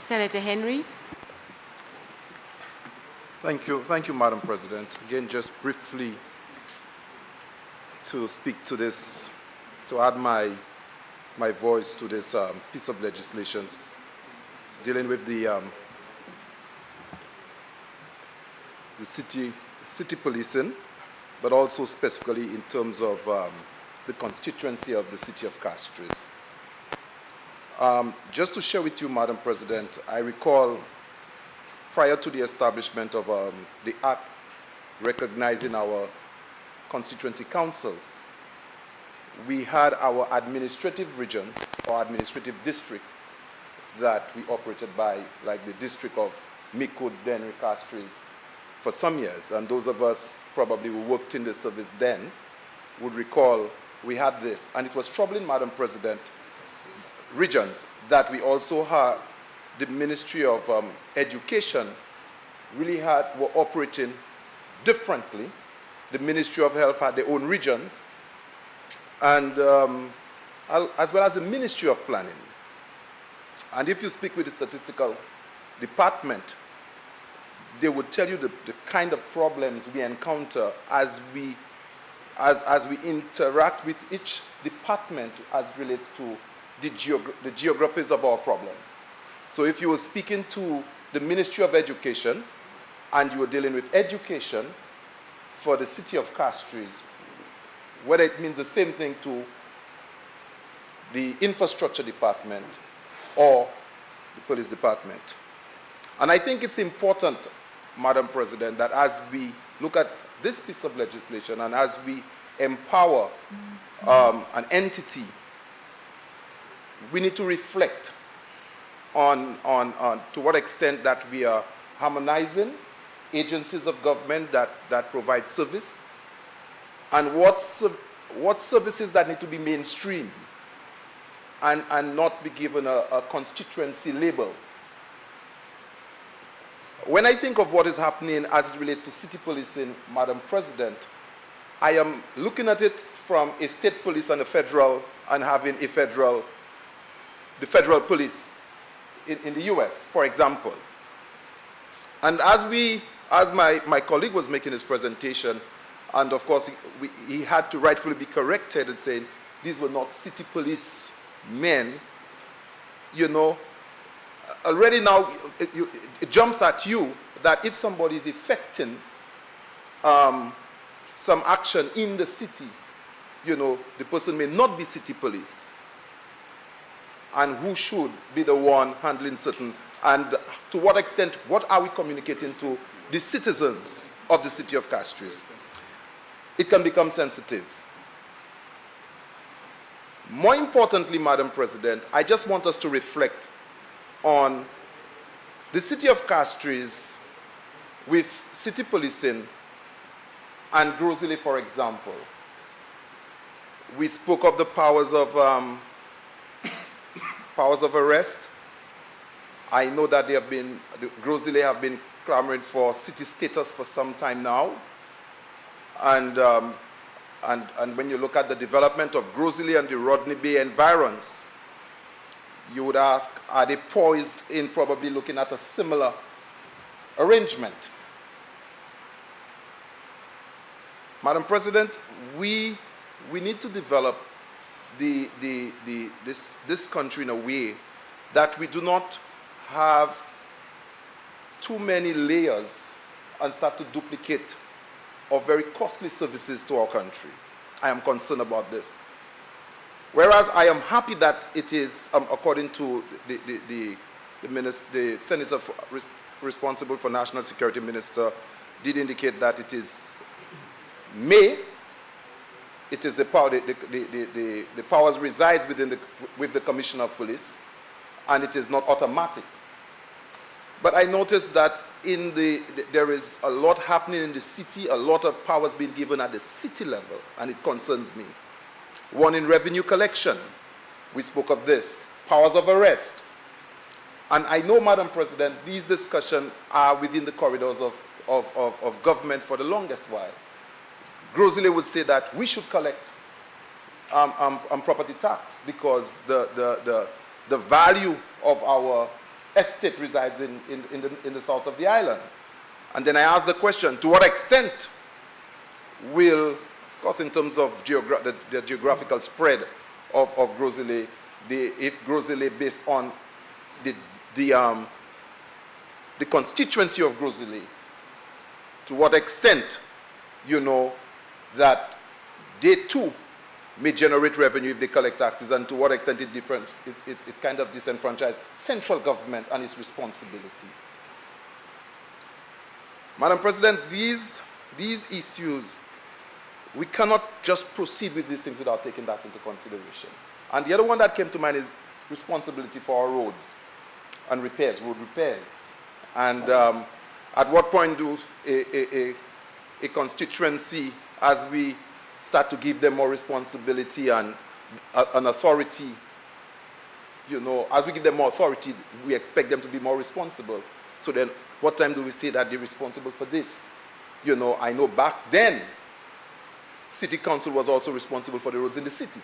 Senator Henry. Thank you, Madam President. Again, just briefly to speak to this, to add my voice to this piece of legislation dealing with the city policing, but also specifically in terms of the constituency of the city of Castries. Just to share with you, Madam President, I recall prior to the establishment of the Act recognizing our constituency councils, we had our administrative regions or administrative districts that we operated by, like the district of Mikud, Denry, Castries, for some years. And those of us probably who worked in the service then would recall we had this. And it was troubling, Madam President, regions that we also had the Ministry of Education really were operating differently. The Ministry of Health had their own regions, and as well as the Ministry of Planning. And if you speak with the statistical department, they would tell you the kind of problems we encounter as we interact with each department as it relates to the geographies of our problems. So if you were speaking to the Ministry of Education and you were dealing with education for the city of Castries, whether it means the same thing to the infrastructure department or the police department. And I think it's important, Madam President, that as we look at this piece of legislation and as we empower an entity, we need to reflect on to what extent that we are harmonizing agencies of government that provide service, and what services that need to be mainstream and not be given a constituency label. When I think of what is happening as it relates to city policing, Madam President, I am looking at it from a state police and a federal, and having the federal police in the US, for example. And as my colleague was making his presentation, and of course he had to rightfully be corrected and saying these were not city police men, you know, already now it jumps at you that if somebody is effecting some action in the city, you know, the person may not be city police. And who should be the one handling certain, and to what extent, what are we communicating to the citizens of the city of Castries? It can become sensitive. More importantly, Madam President, I just want us to reflect on the city of Castries with city policing and Grosile, for example. We spoke of the powers of arrest. I know that Grosile have been clamoring for city status for some time now. And when you look at the development of Grosile and the Rodney Bay environs, you would ask, are they poised in probably looking at a similar arrangement? Madam President, we need to develop this country in a way that we do not have too many layers and start to duplicate of very costly services to our country. I am concerned about this. Whereas I am happy that it is, according to the senator responsible for national security, minister, did indicate that it is the power, the powers resides with the Commissioner of Police, and it is not automatic. But I noticed that there is a lot happening in the city, a lot of powers being given at the city level, and it concerns me. One in revenue collection, we spoke of this, powers of arrest. And I know, Madam President, these discussions are within the corridors of government for the longest while. Grosile would say that we should collect property tax because the value of our estate resides in the south of the island. And then I asked the question, to what extent will, of course in terms of the geographical spread of Gros-Islet, if Gros-Islet based on the constituency of Gros-Islet, to what extent, you know, that they too may generate revenue if they collect taxes, and to what extent it kind of disenfranchises central government and its responsibility. Madam President, these issues, we cannot just proceed with these things without taking that into consideration. And the other one that came to mind is responsibility for our roads and repairs, road repairs. And at what point do a constituency, as we start to give them more responsibility and an authority, you know, as we give them more authority, we expect them to be more responsible. So then, what time do we say that they're responsible for this? You know, I know back then, City Council was also responsible for the roads in the city.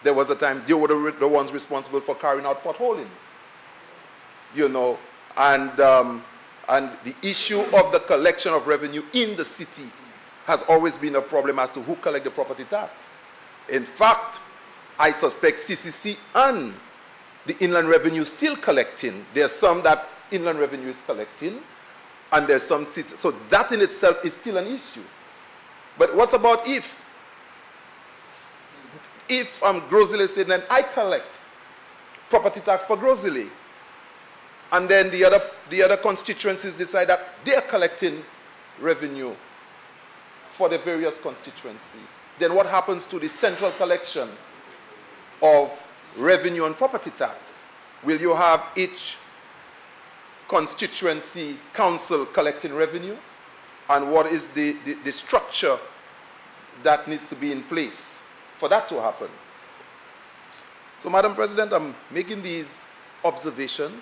There was a time they were the ones responsible for carrying out potholing. You know, and the issue of the collection of revenue in the city has always been a problem as to who collect the property tax. In fact, I suspect CCC and the Inland Revenue still collecting. There's some that Inland Revenue is collecting, and there's some CCC. So that in itself is still an issue. But what's about if Gros-Islet said, then I collect property tax for Gros-Islet, and then the other constituencies decide that they're collecting revenue for the various constituencies. Then what happens to the central collection of revenue and property tax? Will you have each constituency council collecting revenue? And what is the structure that needs to be in place for that to happen? So, Madam President, I'm making these observations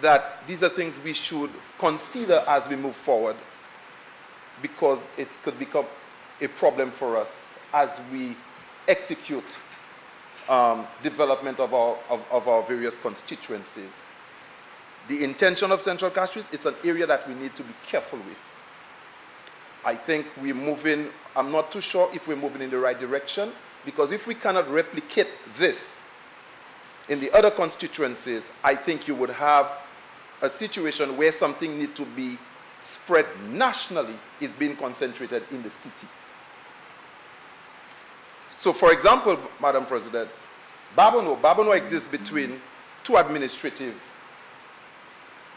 that these are things we should consider as we move forward, because it could become a problem for us as we execute development of our various constituencies. The intention of Central Castries, it's an area that we need to be careful with. I think we're moving, I'm not too sure if we're moving in the right direction, because if we cannot replicate this in the other constituencies, I think you would have a situation where something needs to be spread nationally is being concentrated in the city. So, for example, Madam President, Babonneau exists between two administrative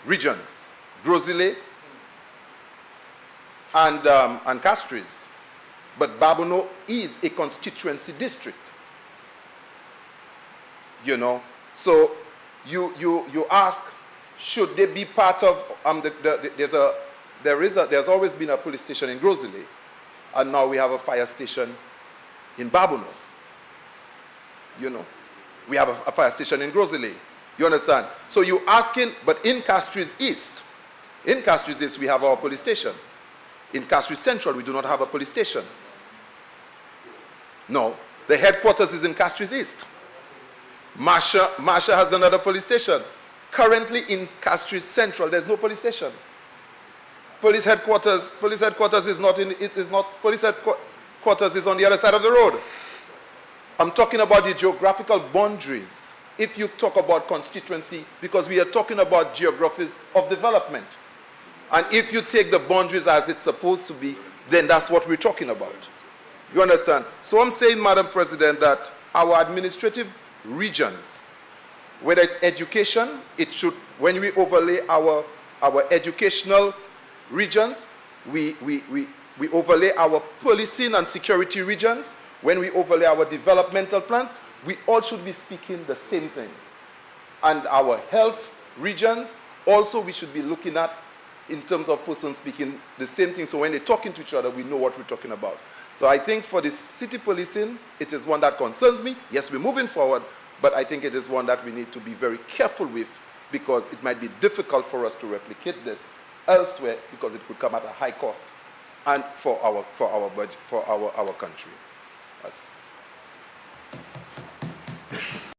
regions, Gros-Islet and Castries. But Babonneau is a constituency district. You know, so you ask, should they be part of there's always been a police station in Gros-Islet, and now we have a fire station in Babonneau. You know, we have a fire station in Gros-Islet. You understand? So you're asking, but in Castries East, we have our police station. In Castries Central, we do not have a police station. No, the headquarters is in Castries East. Marsha has another police station. Currently in Castries Central, there's no police station. Police headquarters is not in, it is not, police headquarters is on the other side of the road. I'm talking about the geographical boundaries. If you talk about constituency, because we are talking about geographies of development. And if you take the boundaries as it's supposed to be, then that's what we're talking about. You understand? So I'm saying, Madam President, that our administrative regions, whether it's education, it should, when we overlay our educational regions, we overlay our policing and security regions, when we overlay our developmental plans, we all should be speaking the same thing. And our health regions, also we should be looking at in terms of persons speaking the same thing. So when they're talking to each other, we know what we're talking about. So I think for this city policing, it is one that concerns me. Yes, we're moving forward, but I think it is one that we need to be very careful with, because it might be difficult for us to replicate this elsewhere, because it could come at a high cost and for our budget, for our country. Yes.